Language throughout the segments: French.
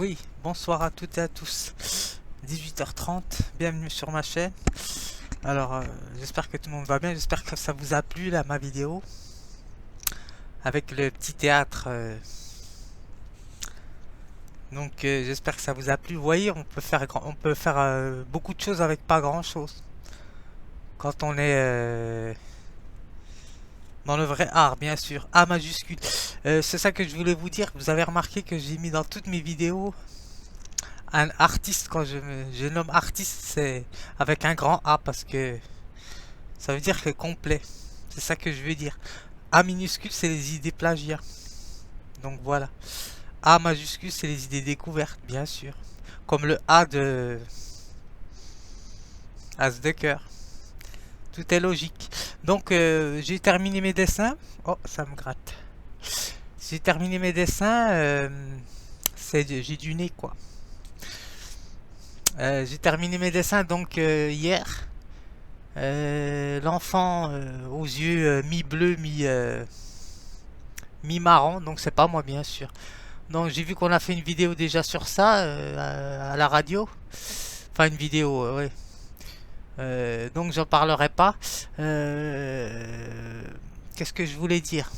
Oui, bonsoir à toutes et à tous. 18h30, bienvenue sur ma chaîne. Alors, j'espère que tout le monde va bien, j'espère que ça vous a plu là, ma vidéo. Avec le petit théâtre. J'espère que ça vous a plu. Vous voyez, on peut faire beaucoup de choses avec pas grand chose. Quand on est dans le vrai art, bien sûr. A majuscule. C'est ça que je voulais vous dire. Vous avez remarqué que j'ai mis dans toutes mes vidéos un artiste. Quand je nomme artiste, c'est avec un grand A parce que ça veut dire que complet. C'est ça que je veux dire. A minuscule, c'est les idées plagiat. Donc voilà. A majuscule, c'est les idées découvertes, bien sûr. Comme le A de As de cœur. Tout est logique. Donc j'ai terminé mes dessins. Oh, ça me gratte. J'ai terminé mes dessins. J'ai du nez, quoi. J'ai terminé mes dessins donc hier. L'enfant aux yeux mi-bleu, mi-marron, donc c'est pas moi bien sûr. Donc j'ai vu qu'on a fait une vidéo déjà sur ça à la radio. Enfin une vidéo, ouais. Donc j'en parlerai pas. Qu'est-ce que je voulais dire?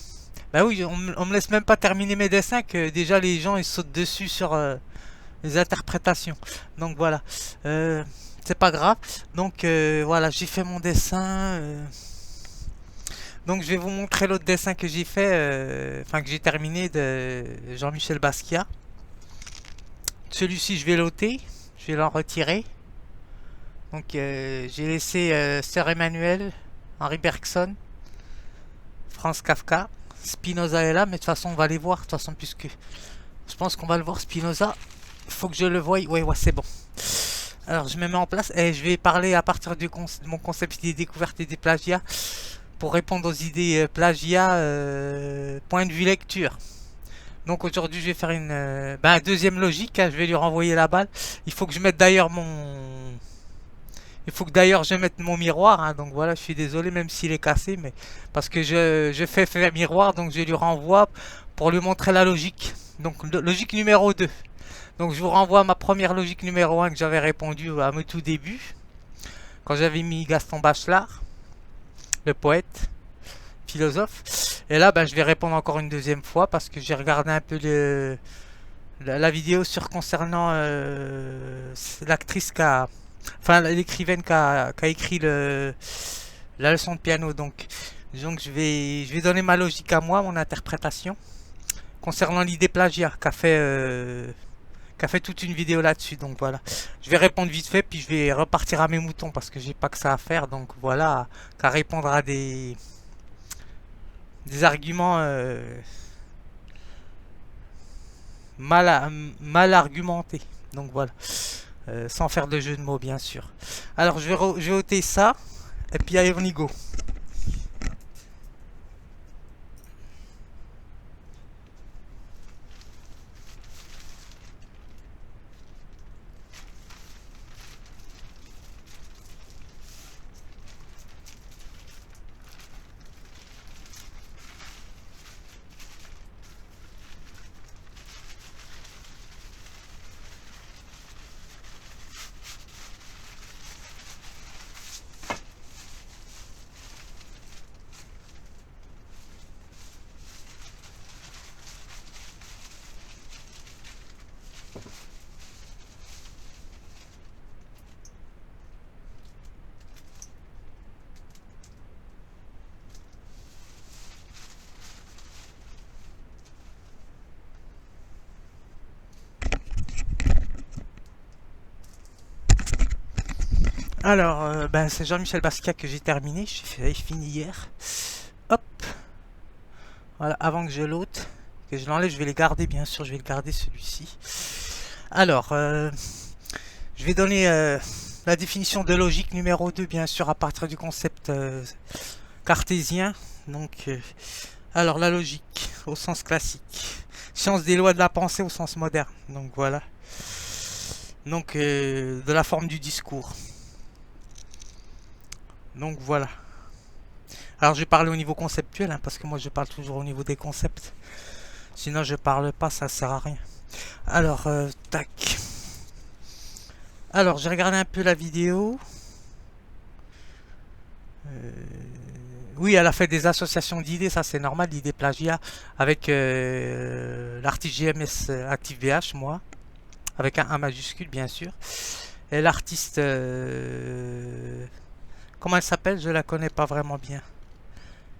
Bah oui, on me laisse même pas terminer mes dessins que déjà les gens ils sautent dessus sur les interprétations. Donc voilà. C'est pas grave. Donc voilà, j'ai fait mon dessin. Donc je vais vous montrer l'autre dessin que j'ai fait, enfin que j'ai terminé de Jean-Michel Basquiat. Celui-ci je vais l'ôter, je vais l'en retirer. Donc j'ai laissé Sœur Emmanuel, Henri Bergson, Franz Kafka, Spinoza est là, mais de toute façon on va les voir, de toute façon puisque je pense qu'on va le voir Spinoza. Faut que je le voie, ouais c'est bon. Alors je me mets en place et je vais parler à partir de mon concept des découvertes et des plagiats pour répondre aux idées plagiat point de vue lecture. Donc aujourd'hui je vais faire une deuxième logique, hein, je vais lui renvoyer la balle. Il faut que je mette d'ailleurs je mette mon miroir, hein, donc voilà, je suis désolé même s'il est cassé, mais parce que je fais faire miroir, donc je lui renvoie pour lui montrer la logique. Donc logique numéro 2. Donc je vous renvoie à ma première logique numéro 1 que j'avais répondu à mon tout début, quand j'avais mis Gaston Bachelard, le poète, philosophe. Et là, je vais répondre encore une deuxième fois parce que j'ai regardé un peu la vidéo sur concernant l'actrice l'écrivaine qui a écrit la leçon de piano. Donc je vais donner ma logique à moi, mon interprétation concernant l'idée plagiat qu'a fait toute une vidéo là-dessus. Donc voilà, je vais répondre vite fait puis je vais repartir à mes moutons parce que j'ai pas que ça à faire. Donc voilà, qu'à répondre à des arguments mal argumentés. Donc voilà, sans faire de jeu de mots bien sûr. Alors je vais ôter ça et puis allez on y go. Alors, c'est Jean-Michel Basquiat que j'ai terminé. J'ai fini hier. Hop. Voilà, avant que je l'ôte, que je l'enlève, je vais les garder, bien sûr. Je vais le garder celui-ci. Alors, je vais donner la définition de logique numéro 2, bien sûr, à partir du concept cartésien. Donc, alors, la logique au sens classique. Science des lois de la pensée au sens moderne. Donc, voilà. Donc, de la forme du discours. Donc voilà. Alors je vais parler au niveau conceptuel, hein, parce que moi je parle toujours au niveau des concepts. Sinon je parle pas, ça sert à rien. Alors, tac. Alors, j'ai regardé un peu la vidéo. Euh, Oui, elle a fait des associations d'idées, ça c'est normal, l'idée plagiat, avec l'artiste GMS Active BH, moi, avec un A majuscule bien sûr. Et l'artiste, comment elle s'appelle? Je la connais pas vraiment bien.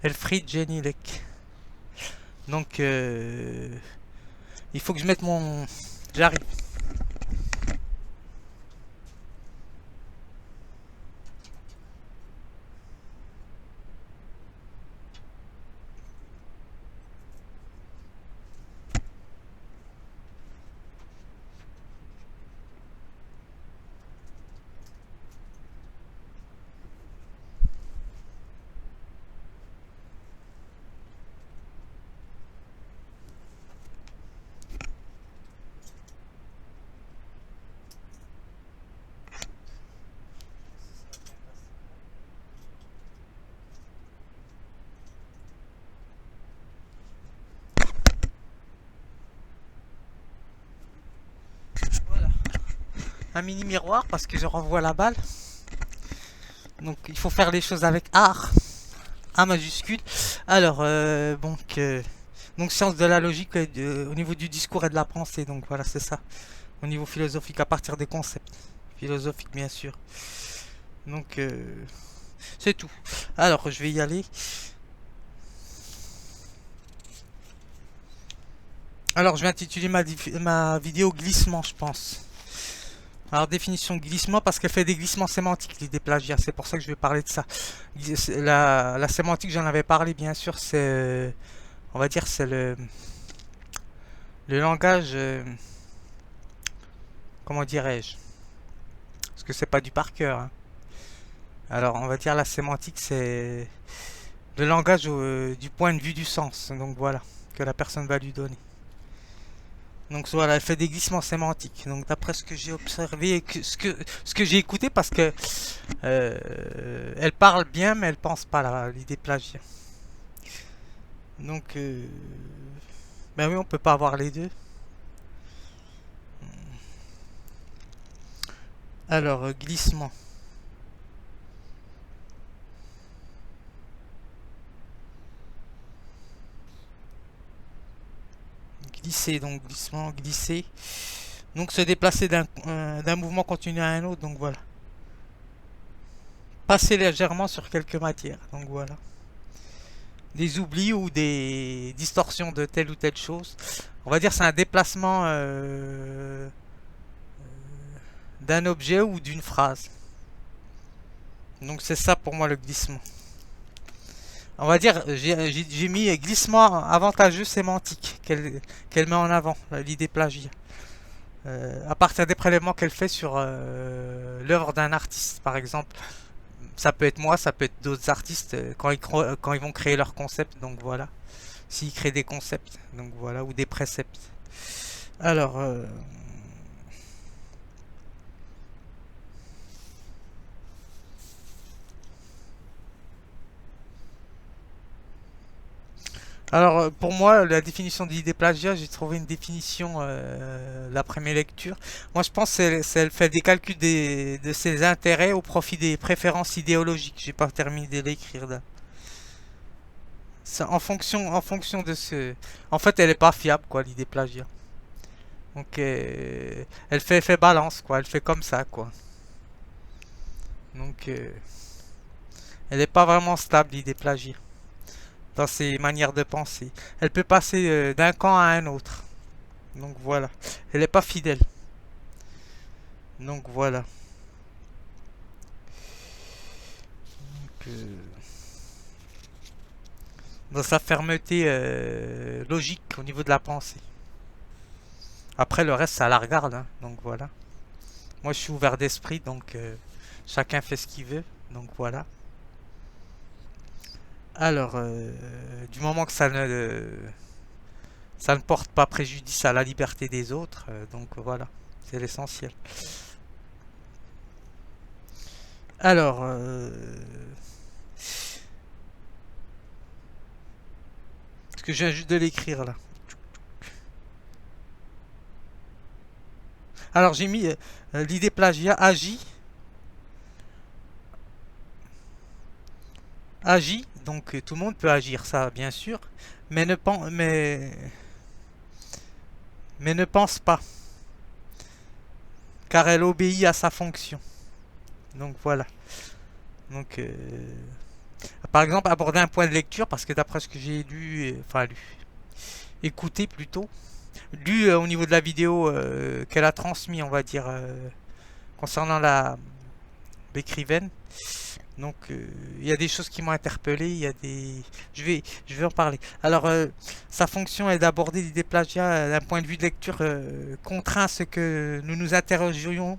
Elfried Jenilek. Donc, il faut que je mette mon... J'arrive. Voilà. Un mini miroir parce que je renvoie la balle. Donc, il faut faire les choses avec art. A majuscule. Alors, donc science de la logique au niveau du discours et de la pensée. Donc voilà, c'est ça. Au niveau philosophique, à partir des concepts. Philosophiques, bien sûr. Donc, c'est tout. Alors, je vais y aller. Alors, je vais intituler ma vidéo glissement, je pense. Alors, définition glissement, parce qu'elle fait des glissements sémantiques, l'idée plagiat. C'est pour ça que je vais parler de ça. La sémantique, j'en avais parlé, bien sûr, c'est, on va dire, c'est le langage, comment dirais-je? Parce que c'est pas du par cœur, hein. Alors, on va dire la sémantique, c'est le langage du point de vue du sens. Donc voilà, que la personne va lui donner. Donc voilà, elle fait des glissements sémantiques. Donc d'après ce que j'ai observé, ce que j'ai écouté, parce que elle parle bien, mais elle pense pas à l'idée plagiat. Donc, ben oui, on peut pas avoir les deux. Alors, glissement. Glisser, donc glissement, glisser. Donc se déplacer d'un mouvement continu à un autre, donc voilà. Passer légèrement sur quelques matières, donc voilà. Des oublis ou des distorsions de telle ou telle chose. On va dire c'est un déplacement d'un objet ou d'une phrase. Donc c'est ça pour moi le glissement. On va dire, j'ai mis glissement avantageux sémantique qu'elle met en avant, l'idée plagiat. À partir des prélèvements qu'elle fait sur l'œuvre d'un artiste, par exemple. Ça peut être moi, ça peut être d'autres artistes quand ils vont créer leur concept, donc voilà. S'ils créent des concepts, donc voilà, ou des préceptes. Alors, pour moi, la définition d'idée plagiat, j'ai trouvé une définition d'après mes lectures. Moi, je pense qu'elle fait des calculs de ses intérêts au profit des préférences idéologiques. J'ai pas terminé de l'écrire là. En fonction de ce. En fait, elle est pas fiable, quoi, l'idée plagiat. Donc, elle fait balance, quoi. Elle fait comme ça, quoi. Donc, elle n'est pas vraiment stable, l'idée plagiat, dans ses manières de penser. Elle peut passer d'un camp à un autre. Donc voilà. Elle n'est pas fidèle. Donc voilà. Donc, dans sa fermeté logique au niveau de la pensée. Après, le reste, ça la regarde, hein. Donc voilà. Moi, je suis ouvert d'esprit, donc chacun fait ce qu'il veut. Donc voilà. Alors, du moment que ça ne porte pas préjudice à la liberté des autres, donc voilà, c'est l'essentiel. Alors, parce que je viens juste de l'écrire là. Alors j'ai mis l'idée plagiat agit, donc tout le monde peut agir, ça bien sûr, mais mais ne pense pas, car elle obéit à sa fonction. Donc voilà. Donc par exemple aborder un point de lecture, parce que d'après ce que j'ai lu, enfin lu, écouté plutôt, lu au niveau de la vidéo qu'elle a transmis, on va dire, concernant l'écrivaine. Donc il y a des choses qui m'ont interpellé, il y a des je vais en parler. Alors sa fonction est d'aborder l'idée plagiat d'un point de vue de lecture contraint à ce que nous nous interrogions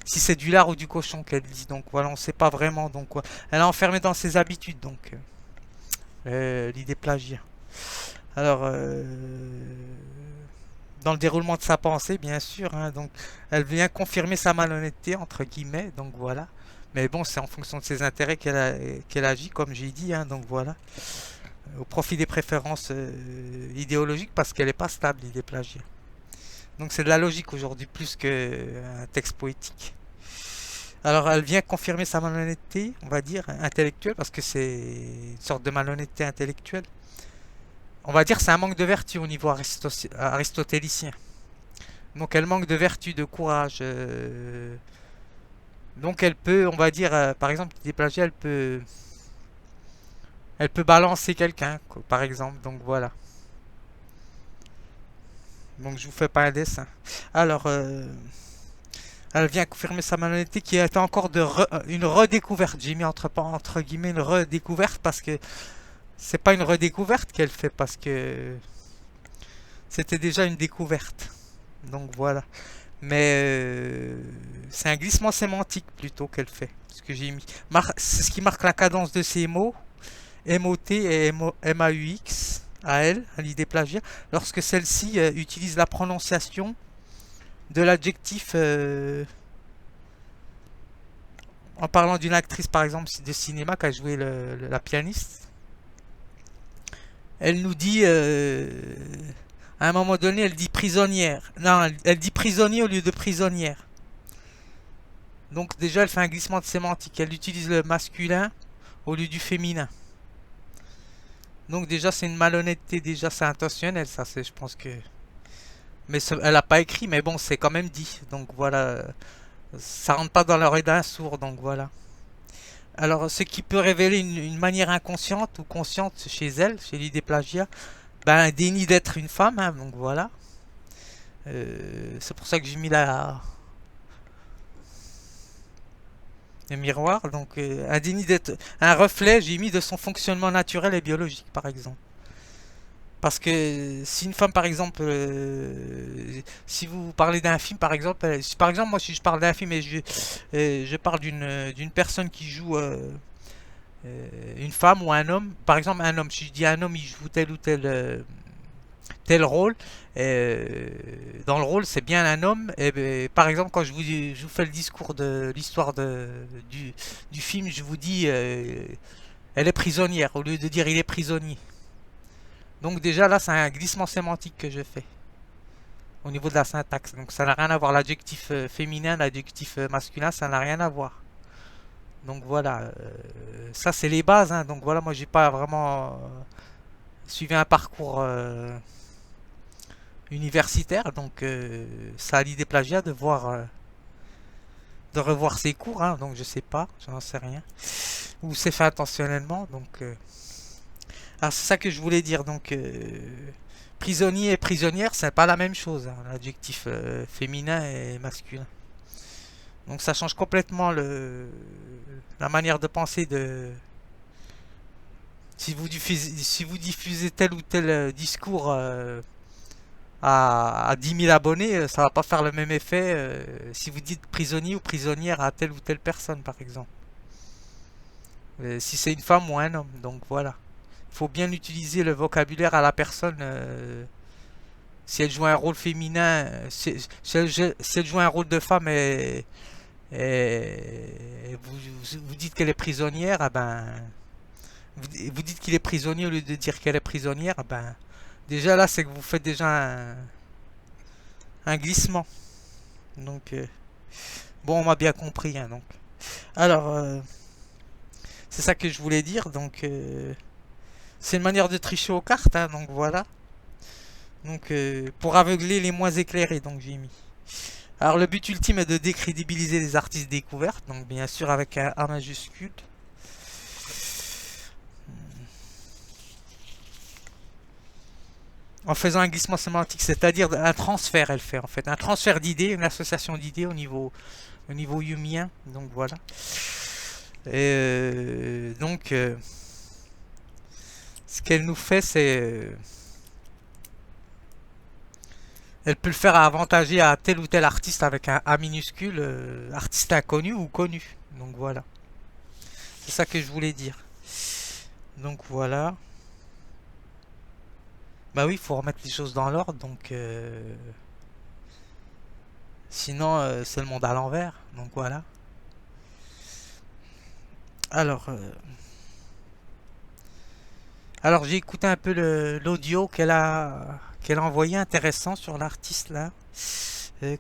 si c'est du lard ou du cochon qu'elle dit. Donc voilà, on sait pas vraiment. Donc elle est enfermée dans ses habitudes. Donc l'idée plagiat. Alors dans le déroulement de sa pensée, bien sûr, hein, donc elle vient confirmer sa malhonnêteté entre guillemets. Donc voilà. Mais bon, c'est en fonction de ses intérêts qu'elle agit, comme j'ai dit, hein, donc voilà. Au profit des préférences idéologiques, parce qu'elle n'est pas stable, l'idée plagiat. Donc c'est de la logique aujourd'hui, plus qu'un texte poétique. Alors elle vient confirmer sa malhonnêteté, on va dire, intellectuelle, parce que c'est une sorte de malhonnêteté intellectuelle. On va dire c'est un manque de vertu au niveau aristotélicien. Donc elle manque de vertu, de courage. Donc elle peut, on va dire, par exemple, l'idée plagiat, elle peut balancer quelqu'un, par exemple. Donc voilà. Donc je vous fais pas un dessin. Alors, elle vient confirmer sa malhonnêteté qui est encore une redécouverte. J'ai mis entre guillemets une redécouverte parce que c'est pas une redécouverte qu'elle fait parce que c'était déjà une découverte. Donc voilà. Mais c'est un glissement sémantique plutôt qu'elle fait. Ce que j'ai mis. C'est ce qui marque la cadence de ces mots. M-O-T et M-A-U-X à elle, à l'idée plagiat, lorsque celle-ci utilise la prononciation de l'adjectif en parlant d'une actrice par exemple de cinéma qui a joué la pianiste. Elle nous dit à un moment donné, elle dit prisonnière. Non, elle dit prisonnier au lieu de prisonnière. Donc déjà, elle fait un glissement de sémantique. Elle utilise le masculin au lieu du féminin. Donc déjà c'est une malhonnêteté, déjà c'est intentionnel, ça c'est je pense que... Mais elle a pas écrit, mais bon c'est quand même dit. Donc voilà, ça rentre pas dans l'oreille d'un sourd, donc voilà. Alors ce qui peut révéler une manière inconsciente ou consciente chez elle, chez l'idée plagiat, ben un déni d'être une femme, hein, donc voilà. C'est pour ça que j'ai mis le miroir, donc un déni d'être... Un reflet, j'ai mis de son fonctionnement naturel et biologique par exemple. Parce que si une femme, par exemple, si vous parlez d'un film, par exemple, si, par exemple, moi, si je parle d'un film et je parle d'une personne qui joue une femme ou un homme, par exemple, un homme, si je dis un homme, il joue tel ou tel rôle, dans le rôle, c'est bien un homme, et ben, par exemple, quand je vous fais le discours de l'histoire du film, je vous dis, elle est prisonnière, au lieu de dire il est prisonnier. Donc déjà là c'est un glissement sémantique que je fais au niveau de la syntaxe. Donc ça n'a rien à voir. L'adjectif féminin, l'adjectif masculin, ça n'a rien à voir. Donc voilà, ça c'est les bases. Hein. Donc voilà, moi j'ai pas vraiment suivi un parcours universitaire. Donc ça a l'idée plagiat de voir, de revoir ses cours. Hein. Donc je sais pas, j'en sais rien. Ou c'est fait intentionnellement. Donc alors c'est ça que je voulais dire. Donc prisonnier et prisonnière, c'est pas la même chose. Hein, l'adjectif féminin et masculin. Donc ça change complètement la manière de penser de... Si vous diffusez tel ou tel discours à 10 000 abonnés, ça va pas faire le même effet si vous dites prisonnier ou prisonnière à telle ou telle personne, par exemple. Si c'est une femme ou un homme, donc voilà. Il faut bien utiliser le vocabulaire à la personne. Si elle joue un rôle féminin, si elle joue un rôle de femme et vous dites qu'elle est prisonnière, ah ben, vous dites qu'il est prisonnier au lieu de dire qu'elle est prisonnière, ah ben, déjà là c'est que vous faites déjà un glissement. Donc, bon, on m'a bien compris, hein, donc. Alors, c'est ça que je voulais dire. Donc, c'est une manière de tricher aux cartes, hein, donc voilà. Donc, pour aveugler les moins éclairés, donc j'ai mis. Alors, le but ultime est de décrédibiliser les artistes découverts, donc bien sûr avec un A majuscule. En faisant un glissement sémantique, c'est-à-dire un transfert, elle fait en fait. Un transfert d'idées, une association d'idées au niveau yumien, donc voilà. Et donc, ce qu'elle nous fait, c'est elle peut le faire à avantager à tel ou tel artiste avec un A minuscule, artiste inconnu ou connu. Donc voilà. C'est ça que je voulais dire. Donc voilà. Bah oui, il faut remettre les choses dans l'ordre. Donc sinon, c'est le monde à l'envers. Donc voilà. Alors, alors j'ai écouté un peu l'audio qu'elle a envoyé intéressant sur l'artiste là.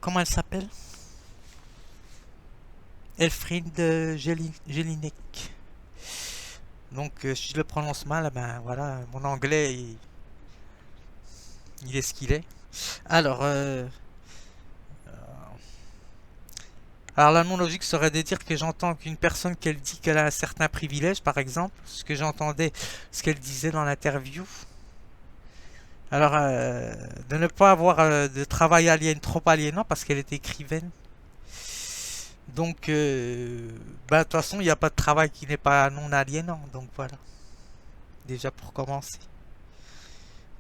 Comment elle s'appelle? Elfriede Jelinek. Donc, si je le prononce mal, ben voilà, mon anglais il est ce qu'il est. Alors, alors la non-logique serait de dire que j'entends qu'une personne qu'elle dit qu'elle a un certain privilège, par exemple, ce que j'entendais, ce qu'elle disait dans l'interview. Alors, de ne pas avoir de travail alien trop aliénant parce qu'elle est écrivaine. Donc, bah, de toute façon, il n'y a pas de travail qui n'est pas non aliénant. Donc voilà, déjà pour commencer.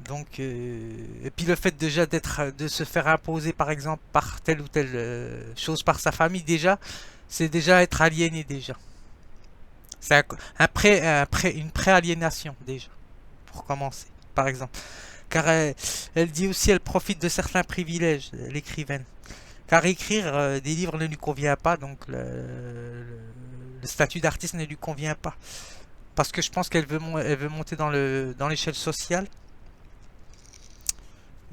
Donc, et puis le fait déjà de se faire imposer par exemple par telle ou telle chose par sa famille déjà, c'est déjà être aliéné déjà. C'est une préaliénation déjà, pour commencer, par exemple. Car elle dit aussi elle profite de certains privilèges, l'écrivaine. Car écrire des livres ne lui convient pas, donc le statut d'artiste ne lui convient pas. Parce que je pense elle veut monter dans l'échelle sociale.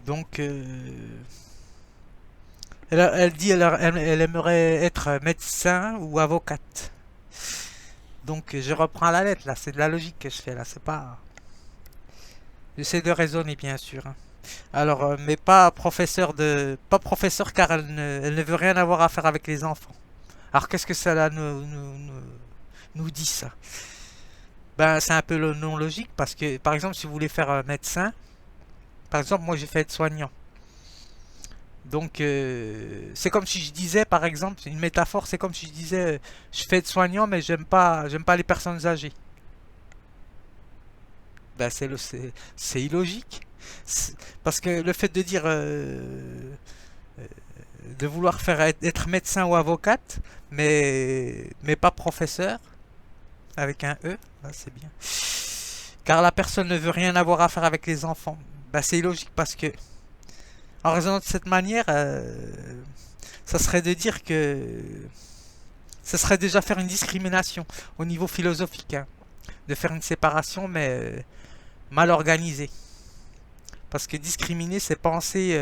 Donc, elle dit elle aimerait être médecin ou avocate. Donc, je reprends la lettre là, c'est de la logique que je fais là, c'est pas. J'essaie de raisonner bien sûr, hein. Alors, mais pas professeur car elle ne veut rien avoir à faire avec les enfants. Alors, qu'est-ce que ça là, nous dit ça? Ben, c'est un peu non logique parce que, par exemple, si vous voulez faire médecin, par exemple, moi j'ai fait aide-soignant. Donc, c'est comme si je disais, par exemple, une métaphore, c'est comme si je disais, je fais aide-soignant, mais j'aime pas les personnes âgées. Ben, c'est illogique. Parce que le fait de dire, de vouloir faire être médecin ou avocate, mais pas professeur, avec un E, là, c'est bien. Car la personne ne veut rien avoir à faire avec les enfants. Ben, c'est illogique parce que, en raisonnant de cette manière, ça serait de dire que ça serait déjà faire une discrimination au niveau philosophique, hein. De faire une séparation, mais mal organisée. Parce que discriminer, c'est penser,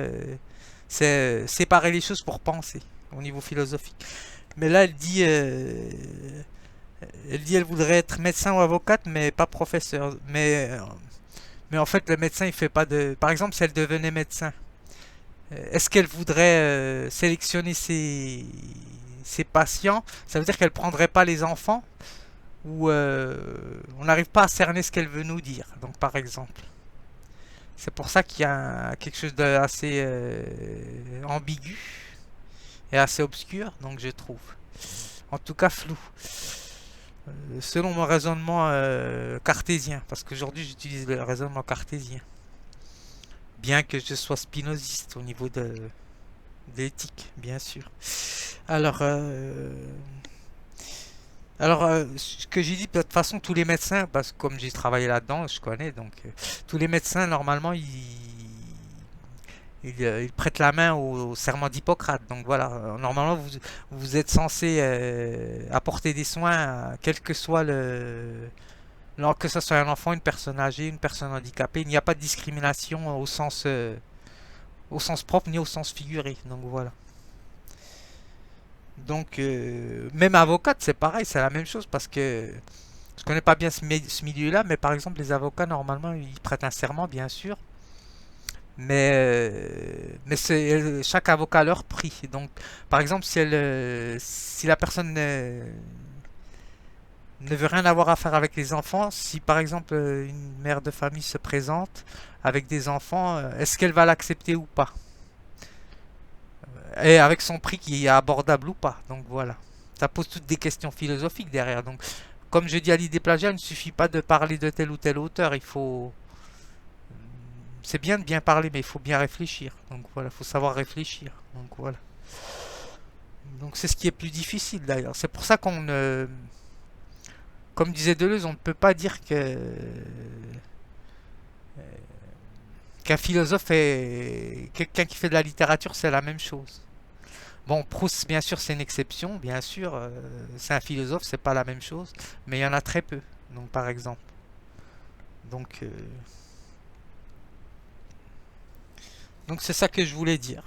c'est séparer les choses pour penser au niveau philosophique. Mais là, elle voudrait être médecin ou avocate, mais pas professeur. Mais en fait, le médecin, il fait pas de. Par exemple, si elle devenait médecin, est-ce qu'elle voudrait sélectionner ses patients? Ça veut dire qu'elle prendrait pas les enfants ou on n'arrive pas à cerner ce qu'elle veut nous dire. Donc, par exemple, c'est pour ça qu'il y a quelque chose d'assez ambigu et assez obscur. Donc, je trouve, en tout cas, flou. Selon mon raisonnement cartésien, parce qu'aujourd'hui j'utilise le raisonnement cartésien, bien que je sois spinoziste au niveau de l'éthique, bien sûr. Alors, ce que j'ai dit, de toute façon, tous les médecins, parce que comme j'ai travaillé là-dedans, je connais, donc tous les médecins, normalement, ils prêtent la main au serment d'Hippocrate. Donc voilà, normalement, vous êtes censé apporter des soins, quel que soit que ce soit un enfant, une personne âgée, une personne handicapée. Il n'y a pas de discrimination au sens propre ni au sens figuré. Donc voilà. Donc, même avocate, c'est pareil, c'est la même chose parce que je connais pas bien ce milieu-là, mais par exemple, les avocats, normalement, ils prêtent un serment, bien sûr, mais c'est chaque avocat a leur prix. Donc, par exemple, si la personne ne veut rien avoir à faire avec les enfants, si par exemple une mère de famille se présente avec des enfants, est-ce qu'elle va l'accepter ou pas? Et avec son prix qui est abordable ou pas. Donc voilà. Ça pose toutes des questions philosophiques derrière. Donc, comme je dis à l'idée plagiat, il ne suffit pas de parler de tel ou tel auteur. Il faut. C'est bien de bien parler, mais il faut bien réfléchir. Donc voilà, il faut savoir réfléchir. Donc voilà. Donc c'est ce qui est plus difficile d'ailleurs. C'est pour ça qu'on ne. Comme disait Deleuze, on ne peut pas dire qu'un philosophe est. Quelqu'un qui fait de la littérature, c'est la même chose. Bon, Proust, bien sûr, c'est une exception, bien sûr. C'est un philosophe, c'est pas la même chose. Mais il y en a très peu, donc par exemple. Donc, euh, donc c'est ça que je voulais dire.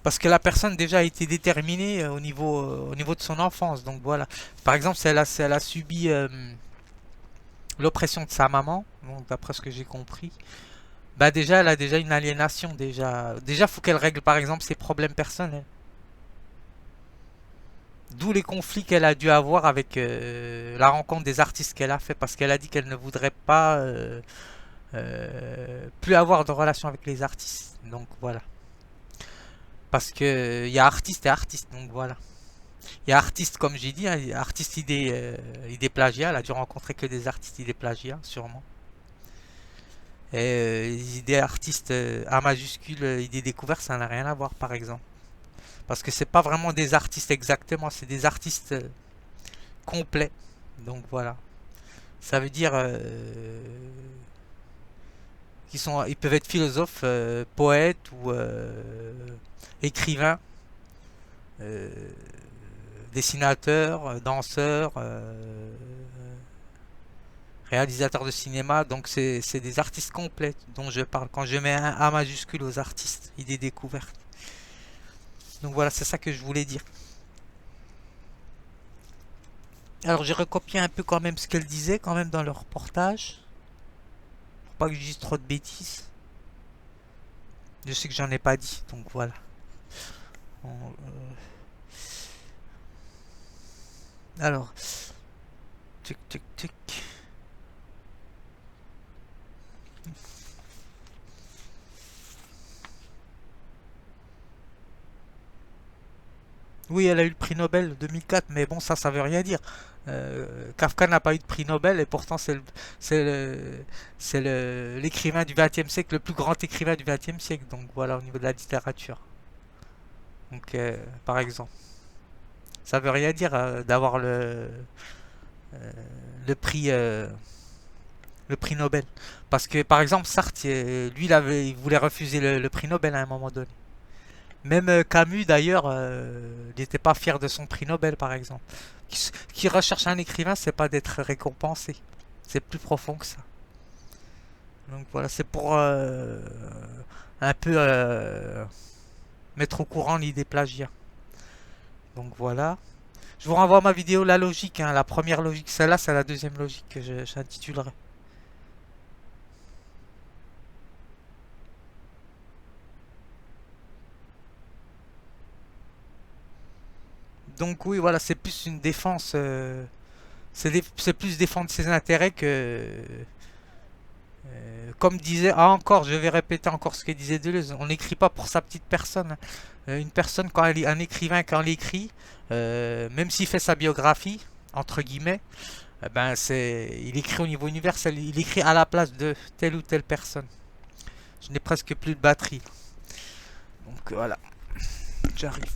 Parce que la personne déjà a été déterminée au niveau de son enfance. Donc voilà. Par exemple, si elle a subi l'oppression de sa maman, donc d'après ce que j'ai compris, bah déjà, elle a déjà une aliénation. Déjà, faut qu'elle règle par exemple ses problèmes personnels. D'où les conflits qu'elle a dû avoir avec la rencontre des artistes qu'elle a fait, parce qu'elle a dit qu'elle ne voudrait pas plus avoir de relation avec les artistes. Donc voilà. Parce que il y a artiste et artiste, donc voilà. Il y a artiste, comme j'ai dit, hein, artiste idée plagiat, elle a dû rencontrer que des artistes idée plagiat, sûrement. Et les idées artistes A majuscule, idée découverte, ça n'a rien à voir, par exemple. Parce que c'est pas vraiment des artistes exactement, c'est des artistes complets. Donc voilà. Ça veut dire ils peuvent être philosophes, poètes ou écrivains, euh, dessinateurs, danseurs, réalisateurs de cinéma. Donc c'est des artistes complets dont je parle quand je mets un A majuscule aux artistes, idée découverte. Donc voilà, c'est ça que je voulais dire. Alors j'ai recopié un peu quand même ce qu'elle disait quand même dans le reportage, pour pas que je dise trop de bêtises. Je sais que j'en ai pas dit, donc voilà. Alors, tic tic tic. Oui, elle a eu le prix Nobel 2004, mais bon, ça veut rien dire. Kafka n'a pas eu de prix Nobel et pourtant c'est le, l'écrivain du XXe siècle, le plus grand écrivain du XXe siècle. Donc voilà, au niveau de la littérature. Donc, par exemple, ça veut rien dire d'avoir le prix, euh, le prix Nobel. Parce que par exemple, Sartre, lui, il voulait refuser le prix Nobel à un moment donné. Même Camus, d'ailleurs, il n'était pas fier de son prix Nobel, par exemple. Qui recherche un écrivain, c'est pas d'être récompensé. C'est plus profond que ça. Donc voilà, c'est pour un peu mettre au courant l'idée plagiat. Donc voilà. Je vous renvoie à ma vidéo La logique, hein, la première logique. Celle-là, c'est la deuxième logique que j'intitulerai. Donc oui, voilà, c'est plus une défense. C'est plus défendre ses intérêts que. Comme disait. Ah, encore, je vais répéter encore ce que disait Deleuze. On n'écrit pas pour sa petite personne. Une personne, quand elle, un écrivain, quand il écrit, même s'il fait sa biographie, entre guillemets, ben il écrit au niveau universel. Il écrit à la place de telle ou telle personne. Je n'ai presque plus de batterie. Donc voilà, j'arrive.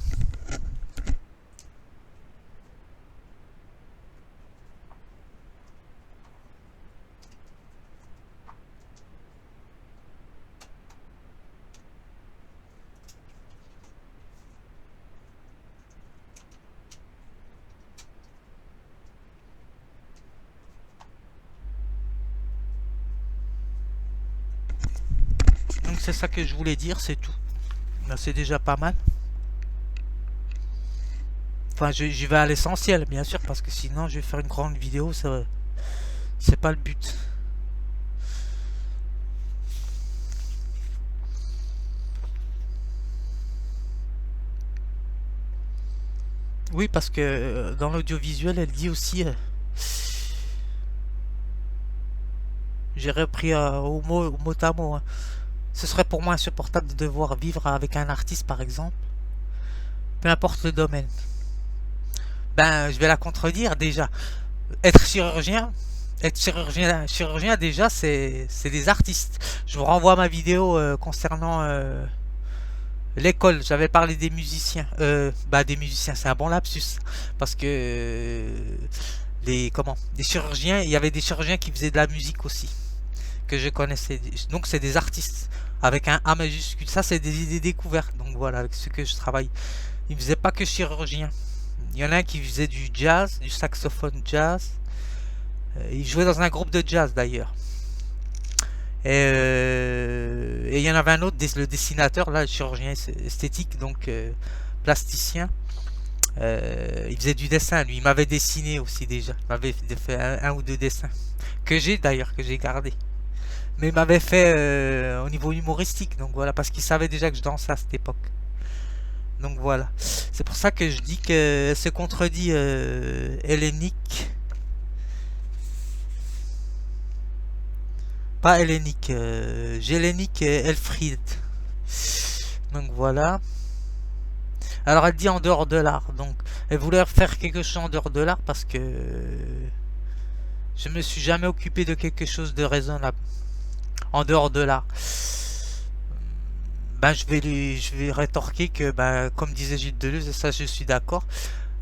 Donc c'est ça que je voulais dire, c'est tout. Là, c'est déjà pas mal. Enfin, j'y vais à l'essentiel, bien sûr, parce que sinon, je vais faire une grande vidéo, ça, c'est pas le but. Oui, parce que dans l'audiovisuel, elle dit aussi, j'ai repris au mot à mot, hein. Ce serait pour moi insupportable de devoir vivre avec un artiste, par exemple, peu importe le domaine. Ben, je vais la contredire déjà. Être chirurgien, chirurgien déjà, c'est des artistes. Je vous renvoie à ma vidéo concernant l'école. J'avais parlé des musiciens. Bah, des musiciens, c'est un bon lapsus. Parce que des chirurgiens, il y avait des chirurgiens qui faisaient de la musique aussi, que je connaissais. Donc, c'est des artistes. Avec un A majuscule. Ça, c'est des idées découvertes. Donc, voilà, avec ce que je travaille. Ils ne faisaient pas que chirurgien. Il y en a un qui faisait du jazz, du saxophone jazz. Il jouait dans un groupe de jazz d'ailleurs. Et il y en avait un autre, le dessinateur, là, le chirurgien esthétique, donc plasticien. Il faisait du dessin, lui. Il m'avait dessiné aussi déjà. Il m'avait fait un ou deux dessins. Que j'ai d'ailleurs, que j'ai gardé. Mais il m'avait fait au niveau humoristique. Donc voilà, parce qu'il savait déjà que je dansais à cette époque. Donc voilà. C'est pour ça que je dis que se contredit hellénique. Pas hellénique, gélénique et Elfried. Donc voilà. Alors elle dit en dehors de l'art. Donc elle voulait faire quelque chose en dehors de l'art parce que je me suis jamais occupé de quelque chose de raisonnable en dehors de l'art. Ben je vais rétorquer que ben comme disait Gilles Deleuze, et ça je suis d'accord.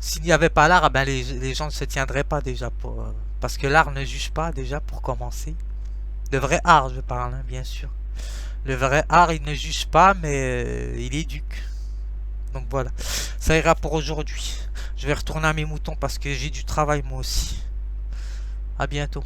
S'il n'y avait pas l'art, ben les gens ne se tiendraient pas déjà pour parce que l'art ne juge pas déjà pour commencer. Le vrai art, je parle, hein, bien sûr. Le vrai art, il ne juge pas, mais il éduque. Donc voilà, ça ira pour aujourd'hui. Je vais retourner à mes moutons parce que j'ai du travail moi aussi. À bientôt.